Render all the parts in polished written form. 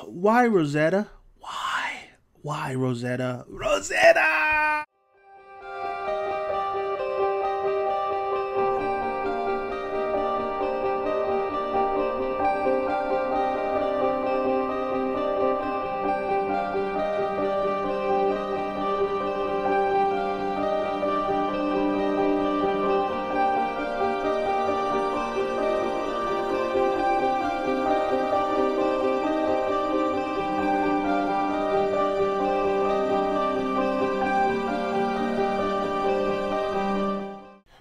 Why Rosetta? Why? Why Rosetta? Rosetta!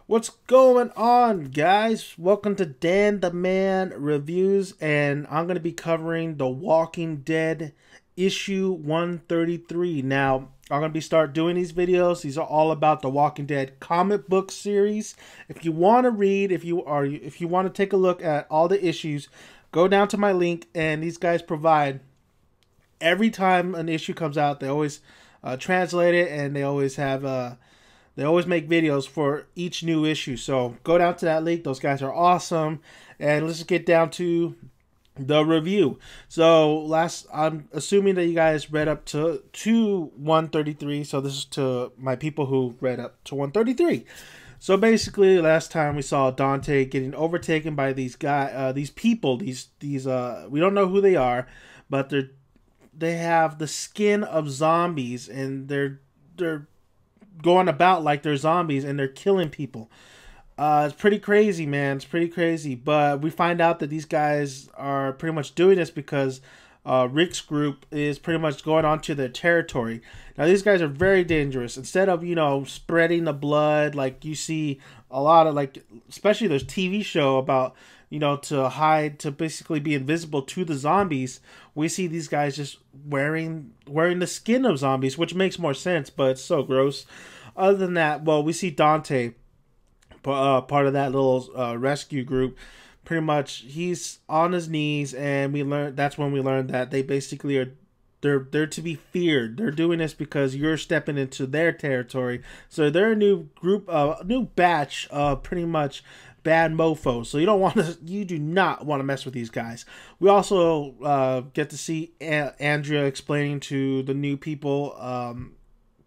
What's going on, guys? Welcome to Dan the Man Reviews, and I'm going to be covering The Walking Dead issue 133. Now, I'm going to start doing these videos. These are all about the Walking Dead comic book series. If you want to read, if you want to take a look at all the issues, go down to my link, and these guys provide every time an issue comes out. They always translate it, and they always have they always make videos for each new issue. So go down to that link. Those guys are awesome. And let's just get down to the review. So I'm assuming that you guys read up to 133. So this is to my people who read up to 133. So basically, last time we saw Dante getting overtaken by these people. These we don't know who they are, but they have the skin of zombies, and they're going about like they're zombies, and they're killing people. It's pretty crazy, man. It's pretty crazy. But we find out that these guys are pretty much doing this because Rick's group is pretty much going onto their territory. Now, these guys are very dangerous. Instead of, spreading the blood like you see a lot of, like, especially there's TV show about, to hide, to basically be invisible to the zombies, we see these guys just wearing the skin of zombies, which makes more sense, but it's so gross. Other than that, well, we see Dante, part of that little rescue group. Pretty much, he's on his knees, and that's when we learn that they basically are they're to be feared. They're doing this because you're stepping into their territory. So they're a new group, new batch of pretty much bad mofos. So you do not want to mess with these guys. We also get to see Andrea explaining to the new people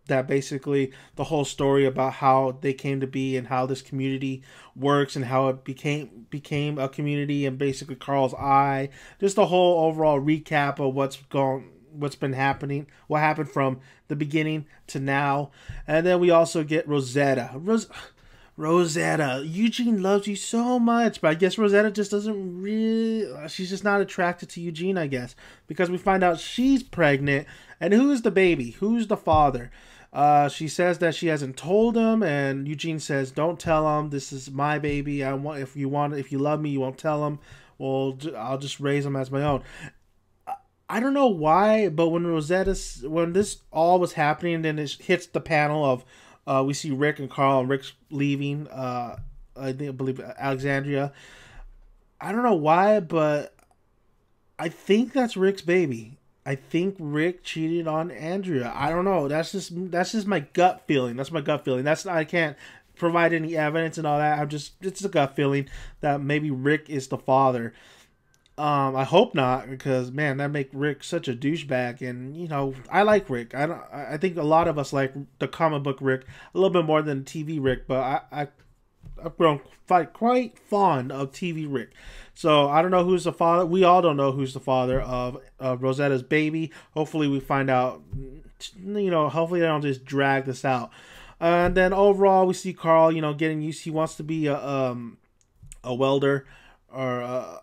that basically the whole story about how they came to be and how this community works and how it became a community, and basically Carl's eye. Just the whole overall recap of what's been happening, what happened from the beginning to now. And then we also get Rosetta. Rosetta, Eugene loves you so much, but I guess Rosetta just doesn't really, she's just not attracted to Eugene, I guess, because we find out she's pregnant. And who's the baby? Who's the father? She says that she hasn't told him, and Eugene says, "Don't tell him. This is my baby. If you love me, you won't tell him. Well, I'll just raise him as my own." I don't know why, but when this all was happening, then it hits the panel of we see Rick and Carl, and Rick's leaving. I believe Alexandria. I don't know why, but I think that's Rick's baby. I think Rick cheated on Andrea. I don't know. That's just my gut feeling. That's my gut feeling. I can't provide any evidence and all that. It's a gut feeling that maybe Rick is the father. I hope not, because man, that make Rick such a douchebag. And I like Rick. I think a lot of us like the comic book Rick a little bit more than TV Rick. But I've grown quite fond of TV Rick. So I don't know who's the father. We all don't know who's the father of Rosetta's baby. Hopefully we find out. Hopefully they don't just drag this out. And then overall we see Carl, getting used. He wants to be a welder, or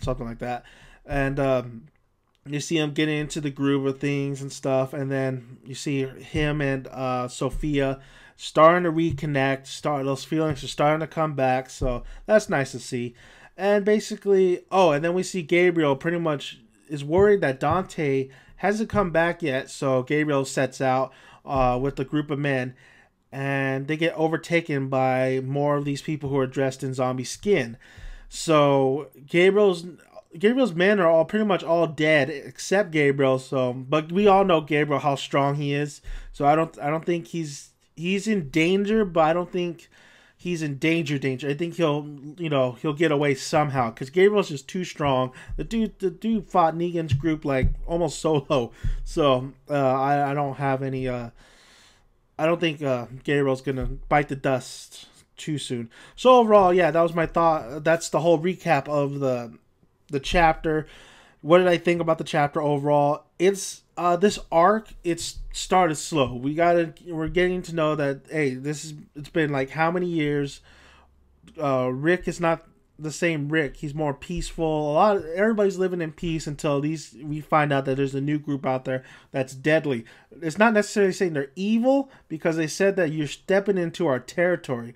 something like that. And you see him getting into the groove of things and stuff. And then you see him and Sophia starting to reconnect. Those feelings are starting to come back. So that's nice to see. And basically, and then we see Gabriel pretty much is worried that Dante hasn't come back yet. So Gabriel sets out with a group of men, and they get overtaken by more of these people who are dressed in zombie skin. So Gabriel's men are all pretty much all dead except Gabriel. So, but we all know Gabriel, how strong he is. So I don't think he's in danger, but I don't think he's in danger. I think he'll get away somehow because Gabriel's just too strong. The dude fought Negan's group like almost solo. So I don't have any. I don't think Gabriel's gonna bite the dust too soon. So overall, yeah, that was my thought. That's the whole recap of the chapter. What did I think about the chapter overall? It's this arc. It's started slow. We're getting to know that it's been like how many years. Rick is not the same Rick. He's more peaceful. Everybody's living in peace until we find out that there's a new group out there that's deadly. It's not necessarily saying they're evil because they said that you're stepping into our territory.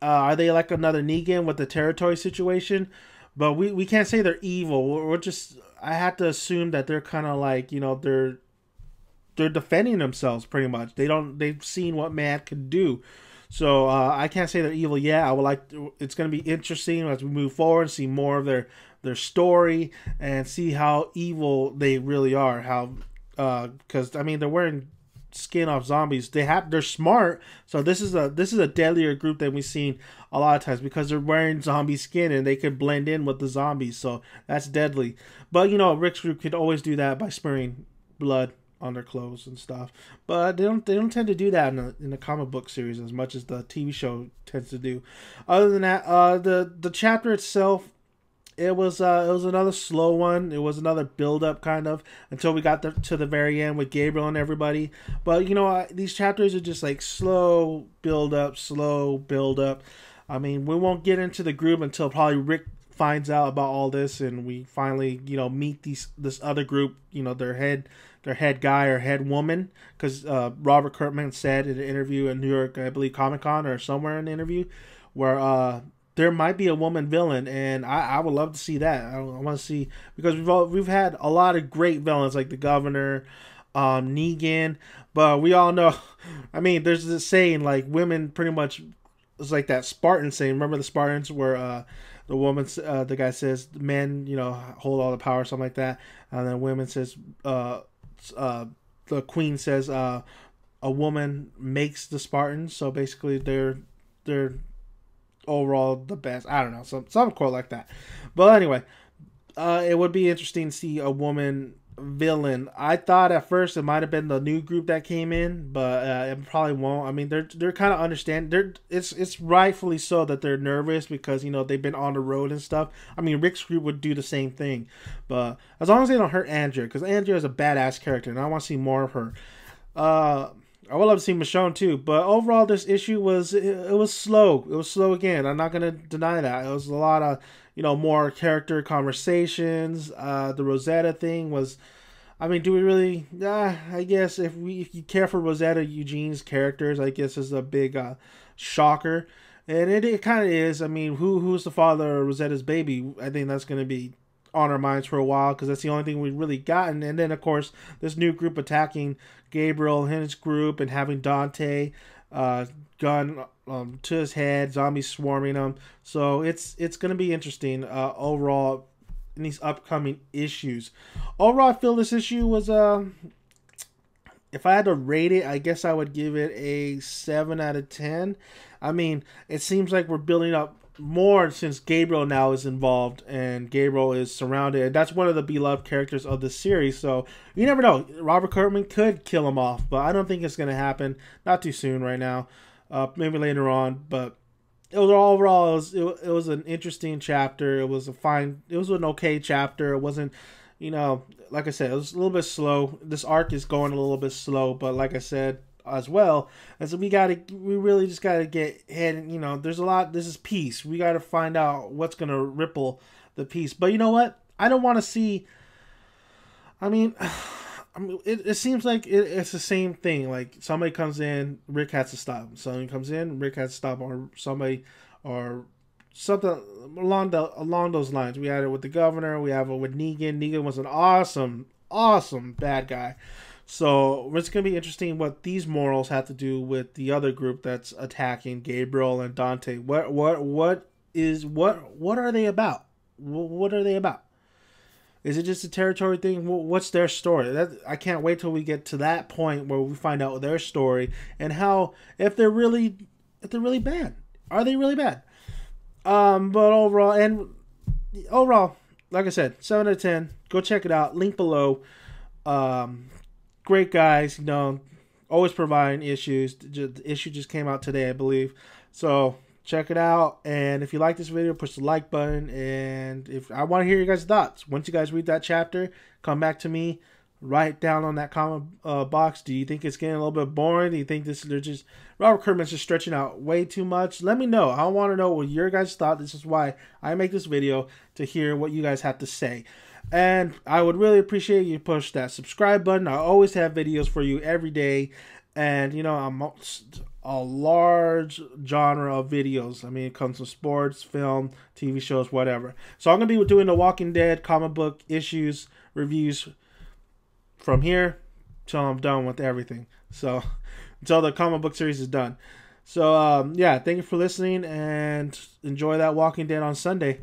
Are they like another Negan with the territory situation? But we can't say they're evil. We're just, I have to assume that they're kind of like, they're defending themselves pretty much. They've seen what man can do. So I can't say they're evil yet. It's going to be interesting as we move forward, see more of their story and see how evil they really are. Because they're wearing skin off zombies. They're smart. So this is a deadlier group than we've seen a lot of times because they're wearing zombie skin and they could blend in with the zombies. So that's deadly. But Rick's group could always do that by smearing blood on their clothes and stuff. But they don't tend to do that in the comic book series as much as the TV show tends to do. Other than that, the chapter itself, it was another slow one. It was another build up kind of until we got to the very end with Gabriel and everybody. But these chapters are just like slow build up. We won't get into the group until probably Rick finds out about all this and we finally meet this other group. Their head guy or head woman, because Robert Kirkman said in an interview in New York, I believe Comic-Con or somewhere in the interview, where there might be a woman villain, and I would love to see that. I want to see, because we've had a lot of great villains like the Governor, Negan, but we all know, there's this saying like women pretty much, it's like that Spartan saying. Remember the Spartans where the guy says men hold all the power, something like that, and then women says the queen says a woman makes the Spartans. So basically they're overall the best. I don't know, some quote like that. But anyway, it would be interesting to see a woman villain. I thought at first it might have been the new group that came in, but it probably won't. They're kind of understand. It's rightfully so that they're nervous because they've been on the road and stuff. Rick's group would do the same thing, but as long as they don't hurt Andrea, because Andrea is a badass character and I want to see more of her. I would love to see Michonne too, but overall this issue was slow. It was slow again. I'm not gonna deny that. It was a lot of more character conversations. The Rosetta thing was, do we really? I guess if you care for Rosetta Eugene's characters, I guess is a big shocker, and it kind of is. Who's the father of Rosetta's baby? I think that's gonna be on our minds for a while because that's the only thing we've really gotten. And then of course this new group attacking Gabriel and his group and having Dante gun to his head, zombies swarming him. So it's gonna be interesting overall in these upcoming issues. Overall, I feel this issue was if I had to rate it, I guess I would give it a 7 out of 10. It seems like we're building up more since Gabriel now is involved and Gabriel is surrounded, and that's one of the beloved characters of the series. So you never know, Robert Kirkman could kill him off, but I don't think it's going to happen. Not too soon right now, maybe later on. But overall it was an interesting chapter. It was an okay chapter. It wasn't, like I said, it was a little bit slow. This arc is going a little bit slow, but like I said as well, as we really just gotta get ahead. There's a lot. This is peace. We gotta find out what's gonna ripple the peace. But you know what? I don't want to see. It seems like it's the same thing. Like somebody comes in, Rick has to stop him. Somebody comes in, Rick has to stop, or somebody, or something along those lines. We had it with the Governor. We have it with Negan. Negan was an awesome bad guy. So it's going to be interesting what these morals have to do with the other group that's attacking Gabriel and Dante. What are they about? What are they about? Is it just a territory thing? What's their story? I can't wait till we get to that point where we find out their story and how, if they're really bad. are they really bad? But overall, like I said, 7 out of 10. Go check it out. Link below. Great guys, always providing issues. The issue just came out today, I believe. So check it out. And if you like this video, push the like button. And if I want to hear your guys' thoughts, once you guys read that chapter, come back to me. Write down on that comment box. Do you think it's getting a little bit boring? Do you think Robert Kirkman's just stretching out way too much? Let me know. I want to know what your guys thought. This is why I make this video, to hear what you guys have to say. And I would really appreciate you push that subscribe button. I always have videos for you every day. And, I'm a large genre of videos. I mean, it comes from sports, film, TV shows, whatever. So I'm going to be doing the Walking Dead comic book issues, reviews from here till I'm done with everything. So until the comic book series is done. So, yeah, thank you for listening, and enjoy that Walking Dead on Sunday.